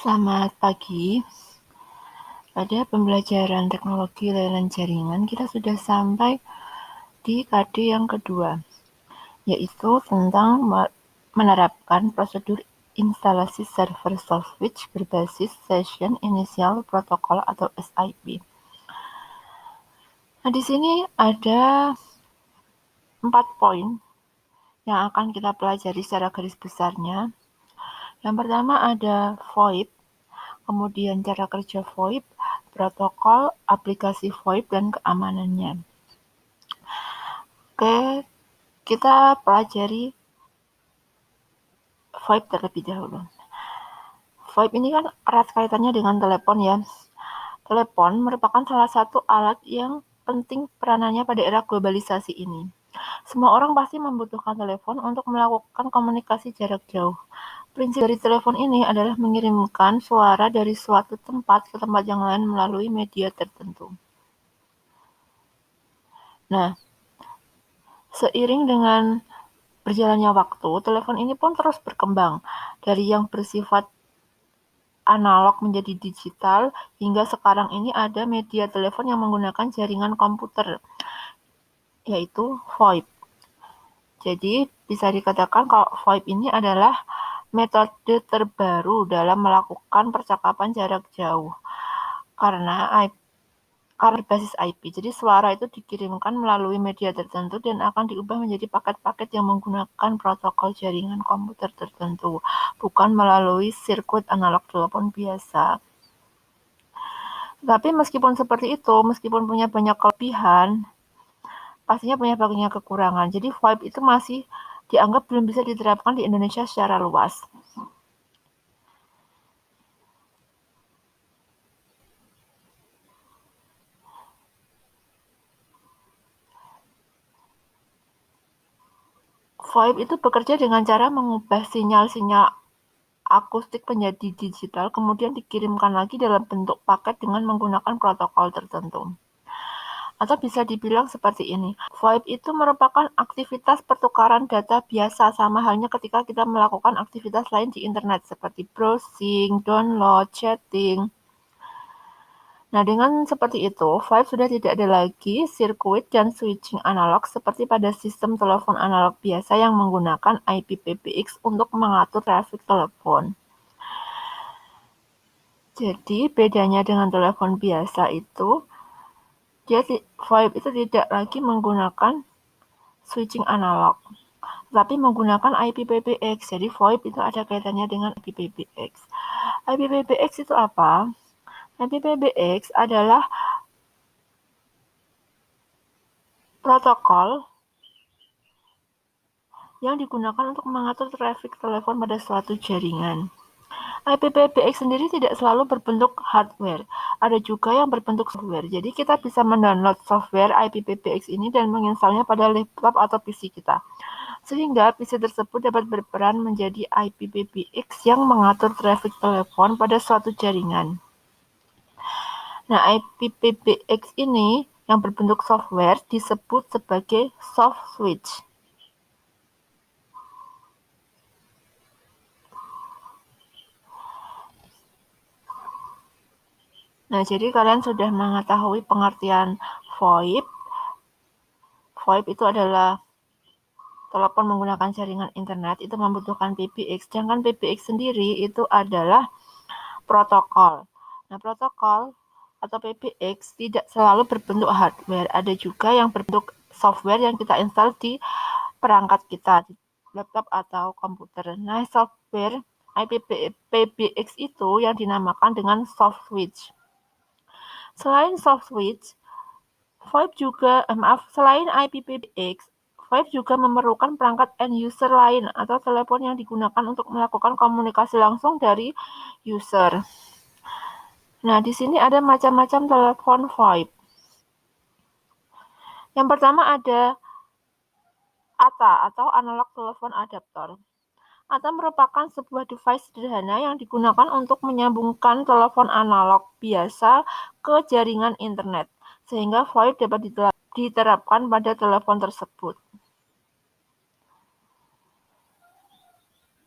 Selamat pagi. Pada pembelajaran teknologi layanan jaringan, kita sudah sampai di KD yang kedua, yaitu tentang menerapkan prosedur instalasi server soft switch berbasis Session Initial Protocol atau SIP. Nah, di sini ada 4 poin yang akan kita pelajari secara garis besarnya. Yang pertama ada VoIP, kemudian cara kerja VoIP, protokol, aplikasi VoIP, dan keamanannya. Oke, kita pelajari VoIP terlebih dahulu. VoIP ini kan erat kaitannya dengan telepon ya. Telepon merupakan salah satu alat yang penting peranannya pada era globalisasi ini. Semua orang pasti membutuhkan telepon untuk melakukan komunikasi jarak jauh. Prinsip dari telepon ini adalah mengirimkan suara dari suatu tempat ke tempat yang lain melalui media tertentu. Nah, seiring dengan berjalannya waktu, telepon ini pun terus berkembang dari yang bersifat analog menjadi digital, hingga sekarang ini ada media telepon yang menggunakan jaringan komputer, yaitu VoIP. Jadi, bisa dikatakan kalau VoIP ini adalah metode terbaru dalam melakukan percakapan jarak jauh. Karena berbasis IP. Jadi suara itu dikirimkan melalui media tertentu dan akan diubah menjadi paket-paket yang menggunakan protokol jaringan komputer tertentu, bukan melalui sirkuit analog telepon biasa. Tapi meskipun seperti itu, meskipun punya banyak kelebihan, pastinya punya banyak kekurangan. Jadi VoIP itu masih dianggap belum bisa diterapkan di Indonesia secara luas. VoIP itu bekerja dengan cara mengubah sinyal-sinyal akustik menjadi digital, kemudian dikirimkan lagi dalam bentuk paket dengan menggunakan protokol tertentu. Atau bisa dibilang seperti ini, VoIP itu merupakan aktivitas pertukaran data biasa, sama halnya ketika kita melakukan aktivitas lain di internet seperti browsing, download, chatting. Nah, dengan seperti itu, VoIP sudah tidak ada lagi sirkuit dan switching analog seperti pada sistem telepon analog biasa yang menggunakan IP-PBX untuk mengatur traffic telepon. Jadi, bedanya dengan telepon biasa itu, VoIP itu tidak lagi menggunakan switching analog, tapi menggunakan IP-PBX. Jadi, VoIP itu ada kaitannya dengan IP-PBX. IP-PBX itu apa? IP-PBX adalah protokol yang digunakan untuk mengatur traffic telepon pada suatu jaringan. IP-PBX sendiri tidak selalu berbentuk hardware, ada juga yang berbentuk software. Jadi kita bisa mendownload software IP-PBX ini dan menginstalnya pada laptop atau PC kita. Sehingga PC tersebut dapat berperan menjadi IP-PBX yang mengatur traffic telepon pada suatu jaringan. Nah, IP-PBX ini yang berbentuk software disebut sebagai soft switch. Nah, jadi kalian sudah mengetahui pengertian VoIP. VoIP itu adalah telepon menggunakan jaringan internet, itu membutuhkan PBX. Sedangkan PBX sendiri itu adalah protokol. Nah, protokol atau PBX tidak selalu berbentuk hardware. Ada juga yang berbentuk software yang kita install di perangkat kita, di laptop atau komputer. Nah, software IP-PBX itu yang dinamakan dengan soft switch. Selain soft switch, selain IP-PBX, VoIP juga memerlukan perangkat end user lain atau telepon yang digunakan untuk melakukan komunikasi langsung dari user. Nah, di sini ada macam-macam telepon VoIP. Yang pertama ada ATA atau analog telepon adaptor. ATA merupakan sebuah device sederhana yang digunakan untuk menyambungkan telepon analog biasa ke jaringan internet, sehingga VoIP dapat diterapkan pada telepon tersebut.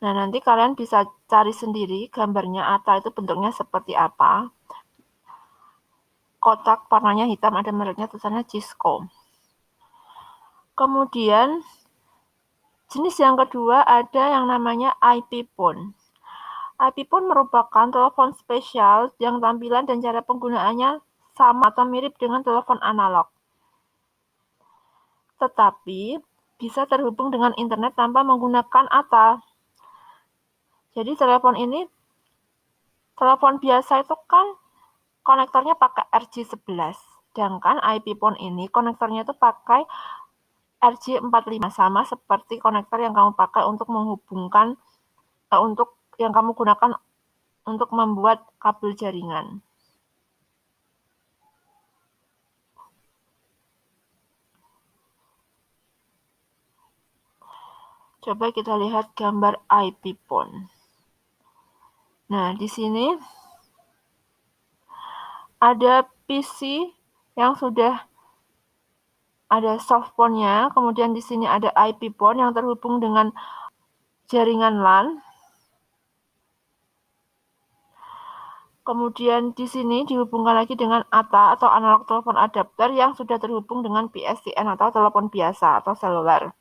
Nah, nanti kalian bisa cari sendiri gambarnya ATA itu bentuknya seperti apa. Kotak warnanya hitam, ada mereknya, tulisannya Cisco. Kemudian jenis yang kedua ada yang namanya IP phone. IP phone merupakan telepon spesial yang tampilan dan cara penggunaannya sama atau mirip dengan telepon analog, tetapi bisa terhubung dengan internet tanpa menggunakan ATA. Jadi telepon biasa itu kan konektornya pakai RJ11, sedangkan IP phone ini konektornya itu pakai RJ45, sama seperti konektor yang kamu pakai untuk menghubungkan untuk yang kamu gunakan untuk membuat kabel jaringan. Coba kita lihat gambar IP phone. Nah, di sini ada PC yang sudah ada softphone-nya, kemudian di sini ada IP phone yang terhubung dengan jaringan LAN. Kemudian di sini dihubungkan lagi dengan ATA atau analog telepon adapter yang sudah terhubung dengan PSTN atau telepon biasa atau seluler.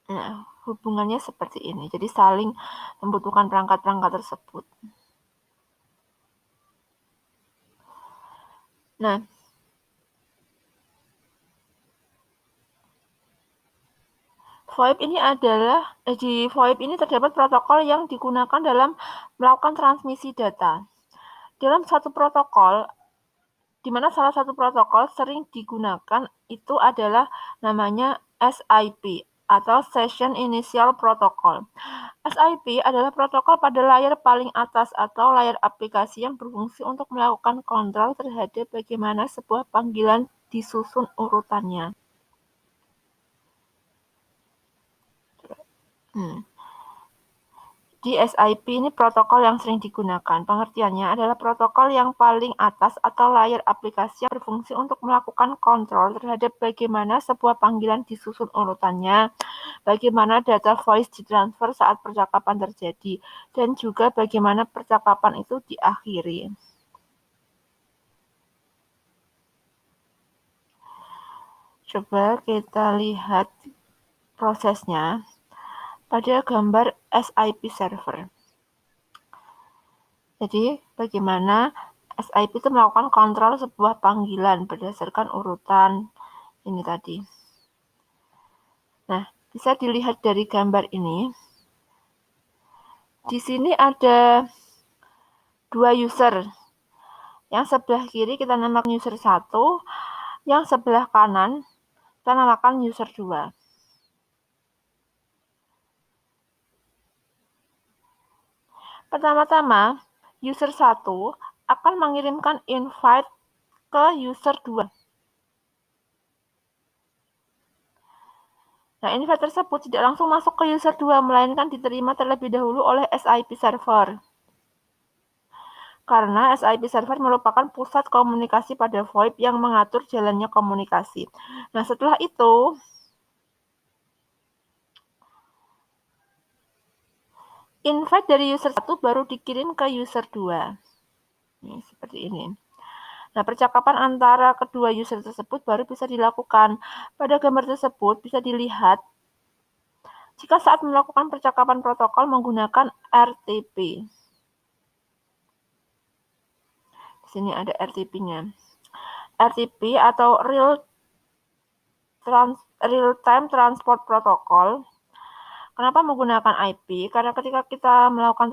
Nah, hubungannya seperti ini. Jadi saling membutuhkan perangkat-perangkat tersebut. Nah, VoIP ini di VoIP ini terdapat protokol yang digunakan dalam melakukan transmisi data. Dalam satu protokol, di mana salah satu protokol sering digunakan itu adalah namanya SIP atau Session Initial Protocol. SIP adalah protokol pada layar paling atas atau layar aplikasi yang berfungsi untuk melakukan kontrol terhadap bagaimana sebuah panggilan disusun urutannya. Di SIP ini protokol yang sering digunakan. Pengertiannya adalah protokol yang paling atas atau layar aplikasi yang berfungsi untuk melakukan kontrol terhadap bagaimana sebuah panggilan disusun urutannya, bagaimana data voice ditransfer saat percakapan terjadi, dan juga bagaimana percakapan itu diakhiri. Coba kita lihat prosesnya pada gambar SIP server. Jadi, bagaimana SIP itu melakukan kontrol sebuah panggilan berdasarkan urutan ini tadi. Nah, bisa dilihat dari gambar ini. Di sini ada dua user. Yang sebelah kiri kita namakan user 1, yang sebelah kanan kita namakan user 2. Pertama-tama, user 1 akan mengirimkan invite ke user 2. Nah, invite tersebut tidak langsung masuk ke user 2, melainkan diterima terlebih dahulu oleh SIP server. Karena SIP server merupakan pusat komunikasi pada VoIP yang mengatur jalannya komunikasi. Nah, setelah itu, invite dari user 1 baru dikirim ke user 2. Ini seperti ini. Nah, percakapan antara kedua user tersebut baru bisa dilakukan. Pada gambar tersebut bisa dilihat jika saat melakukan percakapan protokol menggunakan RTP. Di sini ada RTP-nya. RTP atau Real Time Transport Protocol. Kenapa menggunakan IP? Karena ketika kita melakukan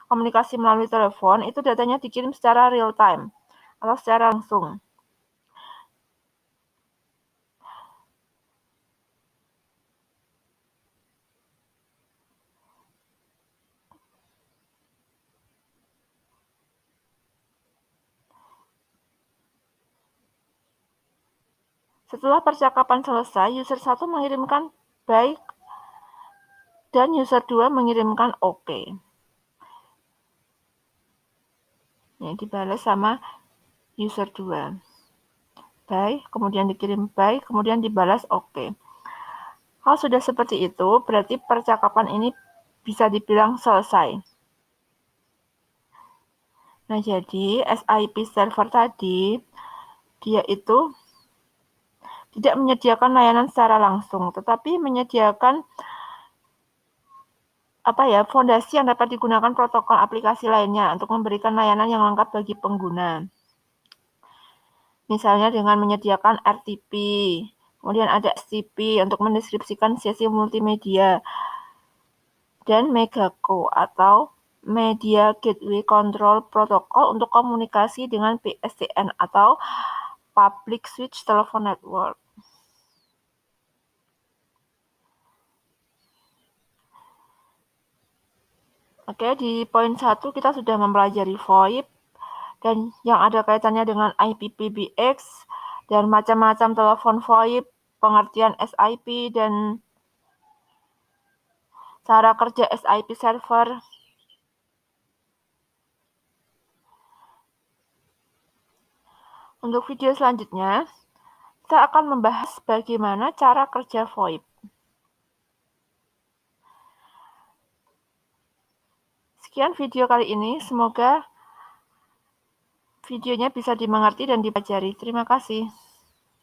komunikasi melalui telepon, itu datanya dikirim secara real time atau secara langsung. Setelah percakapan selesai, user 1 mengirimkan baik dan user 2 mengirimkan oke. Ini dibalas sama user 2. Bye, kemudian dikirim bye, kemudian dibalas oke. Kalau sudah seperti itu, berarti percakapan ini bisa dibilang selesai. Nah, jadi SIP server tadi, dia itu tidak menyediakan layanan secara langsung, tetapi menyediakan fondasi yang dapat digunakan protokol aplikasi lainnya untuk memberikan layanan yang lengkap bagi pengguna. Misalnya dengan menyediakan RTP, kemudian ada STP untuk mendeskripsikan sesi multimedia, dan Megaco atau Media Gateway Control Protocol untuk komunikasi dengan PSTN atau Public Switch Telephone Network. Oke, di poin 1 kita sudah mempelajari VoIP dan yang ada kaitannya dengan IPPBX dan macam-macam telepon VoIP, pengertian SIP dan cara kerja SIP server. Untuk video selanjutnya, kita akan membahas bagaimana cara kerja VoIP. Sekian video kali ini, semoga videonya bisa dimengerti dan dipelajari. Terima kasih.